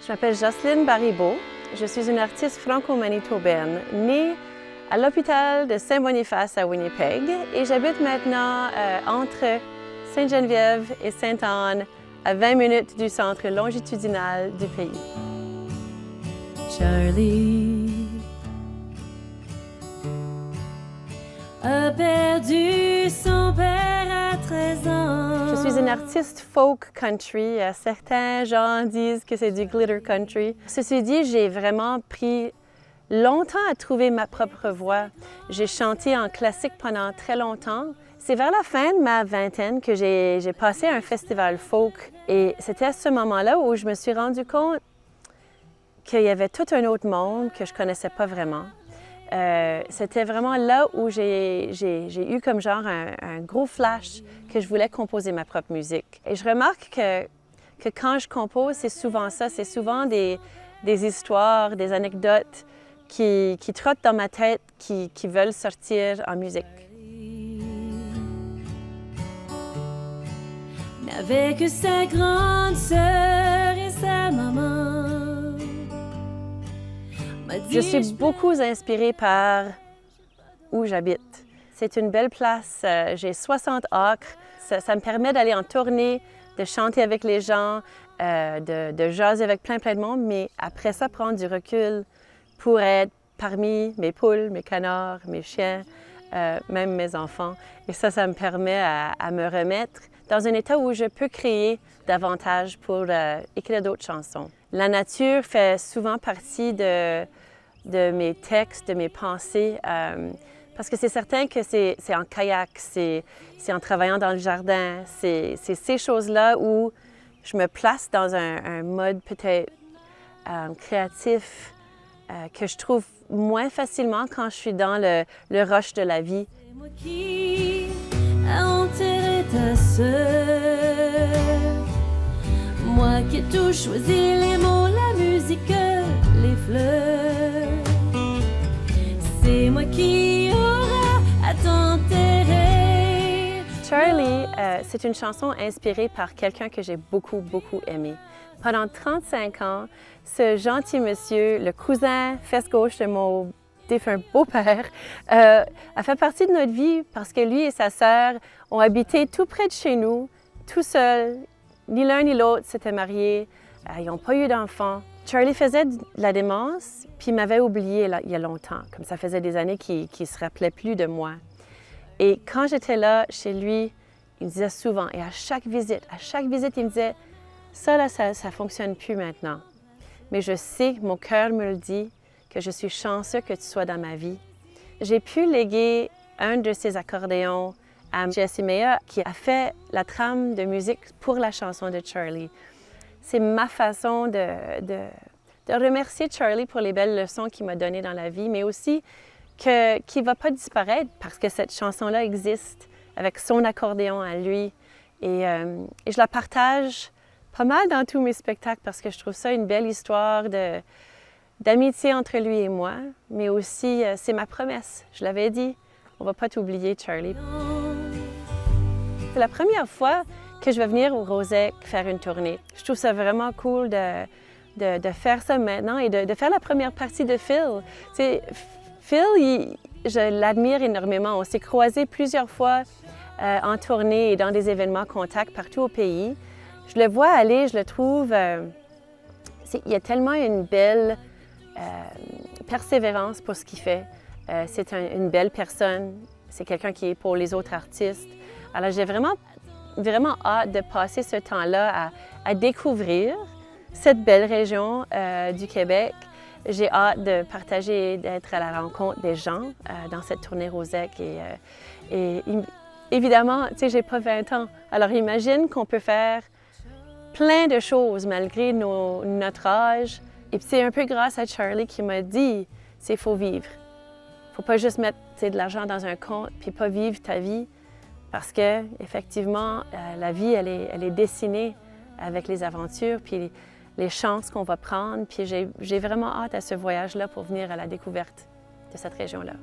Je m'appelle Jocelyne Baribeau. Je suis une artiste franco-manitobaine, née à l'hôpital de Saint-Boniface à Winnipeg et j'habite maintenant entre Sainte-Geneviève et Sainte-Anne, à 20 minutes du centre longitudinal du pays. Charlie a perdu son père à 13 ans. Je suis une artiste folk country. Certains gens disent que c'est du glitter country. Ceci dit, j'ai vraiment pris longtemps à trouver ma propre voix. J'ai chanté en classique pendant très longtemps. C'est vers la fin de ma vingtaine que j'ai passé à un festival folk. Et c'était à ce moment-là où je me suis rendu compte qu'il y avait tout un autre monde que je ne connaissais pas vraiment. C'était vraiment là où j'ai eu comme genre un gros flash que je voulais composer ma propre musique. Et je remarque que quand je compose, c'est souvent ça, c'est souvent des histoires, des anecdotes qui trottent dans ma tête, qui veulent sortir en musique. N'avait que sa grande sœur et sa maman. Je suis beaucoup inspirée par où j'habite. C'est une belle place, j'ai 60 acres. Ça me permet d'aller en tournée, de chanter avec les gens, de jaser avec plein de monde, mais après ça, prendre du recul pour être parmi mes poules, mes canards, mes chiens, même mes enfants. Et ça me permet à me remettre dans un état où je peux créer davantage pour écrire d'autres chansons. La nature fait souvent partie de mes textes, de mes pensées, parce que c'est certain que c'est en kayak, c'est en travaillant dans le jardin, c'est ces choses-là où je me place dans un mode peut-être créatif que je trouve moins facilement quand je suis dans le rush de la vie. C'est moi qui a enterré ta sœur, moi qui ai tout choisi, les mots, la musique, les fleurs. C'est moi qui aura à t'enterrer. Charlie, c'est une chanson inspirée par quelqu'un que j'ai beaucoup aimé. Pendant 35 ans, ce gentil monsieur, le cousin fesse gauche de mon défunt beau-père, a fait partie de notre vie parce que lui et sa sœur ont habité tout près de chez nous, tout seuls. Ni l'un ni l'autre s'étaient mariés, ils n'ont pas eu d'enfants. Charlie faisait de la démence, puis il m'avait oublié là, il y a longtemps, comme ça faisait des années qu'il ne se rappelait plus de moi. Et quand j'étais là, chez lui, il me disait souvent, et à chaque visite, il me disait, ça là, ça ne fonctionne plus maintenant. Mais je sais, mon cœur me le dit, que je suis chanceux que tu sois dans ma vie. J'ai pu léguer un de ces accordéons à Jessie Mea, qui a fait la trame de musique pour la chanson de Charlie. C'est ma façon de remercier Charlie pour les belles leçons qu'il m'a données dans la vie, mais aussi qu'il ne va pas disparaître parce que cette chanson-là existe avec son accordéon à lui. Et je la partage pas mal dans tous mes spectacles parce que je trouve ça une belle histoire d'amitié entre lui et moi, mais aussi c'est ma promesse. Je l'avais dit, on ne va pas t'oublier, Charlie. C'est la première fois que je vais venir au Rosec faire une tournée. Je trouve ça vraiment cool de faire ça maintenant et de faire la première partie de Phil. T'sais, Phil, je l'admire énormément. On s'est croisés plusieurs fois en tournée et dans des événements contacts partout au pays. Je le vois aller, je le trouve... il y a tellement une belle persévérance pour ce qu'il fait. C'est une belle personne. C'est quelqu'un qui est pour les autres artistes. Alors, j'ai vraiment hâte de passer ce temps-là à découvrir cette belle région du Québec. J'ai hâte de partager, d'être à la rencontre des gens dans cette tournée Rosec. Et évidemment, tu sais, j'ai pas 20 ans. Alors, imagine qu'on peut faire plein de choses malgré notre âge. Et puis, c'est un peu grâce à Charlie qui m'a dit, c'est faut vivre. Faut pas juste mettre de l'argent dans un compte puis pas vivre ta vie. Parce que, effectivement, la vie, elle est dessinée avec les aventures, puis les chances qu'on va prendre. Puis j'ai vraiment hâte à ce voyage-là pour venir à la découverte de cette région-là.